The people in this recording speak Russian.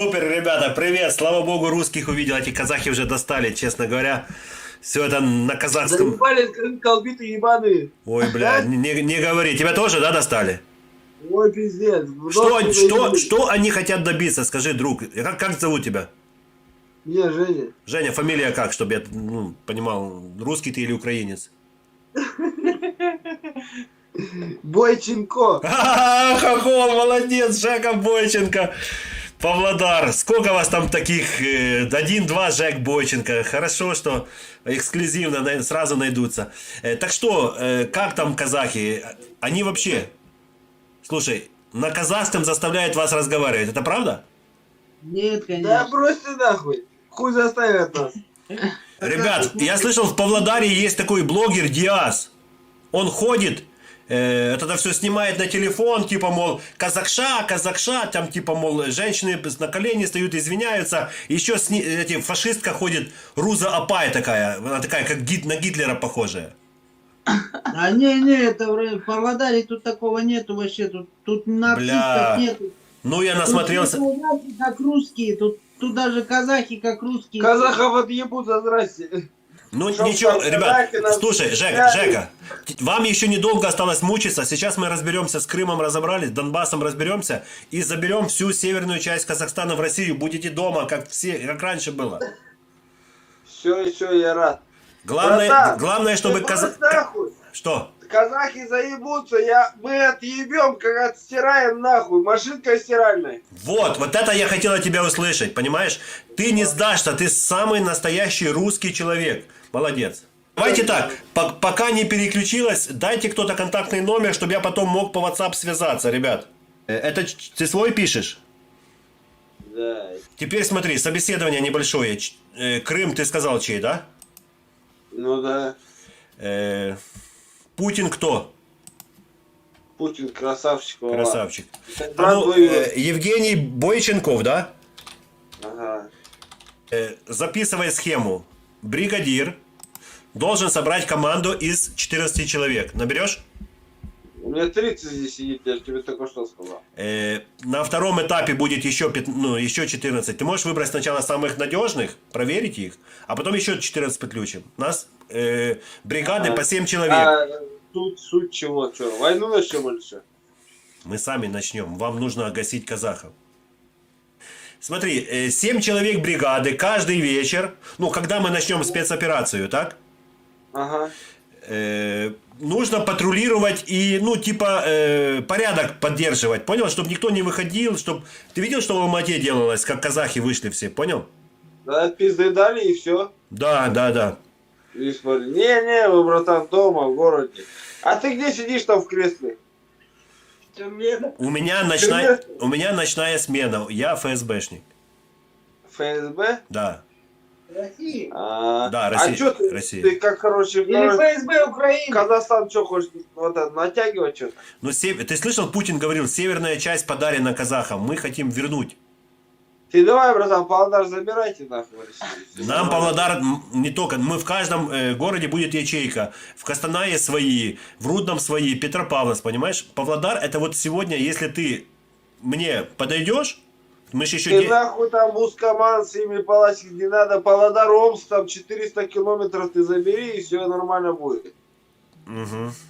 Супер, ребята, привет! Слава богу, русских увидел. Эти казахи уже достали, честно говоря. Все это на казахском. Заебали колбиты ебаные. Ой, бля, А? не говори. Тебя тоже, да, достали? Ой, пиздец. В нос Что, не что, дают. что они хотят добиться? Скажи, друг. Как зовут тебя? Не, Женя. Женя, фамилия как, чтобы я понимал, русский ты или украинец? Бойченко. Хохол, молодец, Жека Бойченко. Павлодар. Сколько вас там таких? Один-два Жек Бойченко. Хорошо, что эксклюзивно сразу найдутся. Так что, как там казахи? Они вообще, слушай, на казахском заставляют вас разговаривать. Это правда? Нет, Да конечно. брось ты нахуй. Хуй заставят нас. Ребят, я слышал, в Павлодаре есть такой блогер Диас. Он ходит, это все снимает на телефон, типа, мол, казахша, там, типа, мол, женщины на колени стоят, извиняются. Еще фашистка ходит, Руза Апай такая, она такая, как на Гитлера похожая. А не, это в Павлодаре тут такого нету вообще. Тут нацистов Бля. нету. Ну, я Тут насмотрелся. все казахи как русские. Тут даже казахи как русские. Казахов отъебут за здрасте. Ну, Чтоб ничего, там ребят, казахи нас слушай, Жека, вам еще недолго осталось мучиться. Сейчас мы разберемся с Крымом, разобрались, с Донбассом разберемся и заберем всю северную часть Казахстана в Россию. Будете дома, как раньше было. Все, я рад. Главное, Братан, главное, чтобы ты брось нахуй. Что? Казахи заебутся, мы отъебем, как отстираем нахуй. Машинкой стиральной. Вот это я хотел от тебя услышать, понимаешь? Ты не сдашься, ты самый настоящий русский человек. Молодец. Давайте так, пока не переключилась, дайте кто-то контактный номер, чтобы я потом мог по WhatsApp связаться, ребят. Это ты свой пишешь? Да. Теперь смотри, собеседование небольшое. Крым, ты сказал чей, да? Ну да. Путин кто? Путин красавчик. Вова. Красавчик. Брат воюет. Евгений Бойченков, да? Ага. Записывай схему. Бригадир должен собрать команду из 14 человек. Наберешь? У меня 30 здесь сидит, я же тебе только что сказал. На втором этапе будет еще 14. Ты можешь выбрать сначала самых надежных, проверить их, а потом еще 14 подключим. У нас бригады по 7 человек. А суть чего? Что? Войну начнем или что? Мы сами начнем. Вам нужно гасить казахов. Смотри, 7 человек бригады каждый вечер. Ну, когда мы начнем спецоперацию, так? Ага. Нужно патрулировать и, порядок поддерживать. Понял? Чтобы никто не выходил. Ты видел, что в Алмате делалось, как казахи вышли все? Понял? Да, пизды дали и все. Да. И смотри, не, вы, братан, дома, в городе. А ты где сидишь там в кресле? У меня ночная смена. Я ФСБшник. ФСБ? Да. Россия. Да, А Россия. что Россия. ты как, короче, Или ФСБ Украины. Казахстан что хочешь вот это, натягивать что-то? Ну, ты слышал, Путин говорил, северная часть подарена казахам. Мы хотим вернуть. Ты давай, братан, Павлодар забирайте нахуй в Россию. Нам Павлодар не только. Мы в каждом городе будет ячейка. В Костанае свои, в Рудном свои, Петропавловск, понимаешь? Павлодар это вот сегодня, если ты мне подойдешь, мы же еще Ты нахуй там Ускоман, Семипалатик, не надо, Павлодар, Омск, там 400 километров ты забери, и все нормально будет. Угу.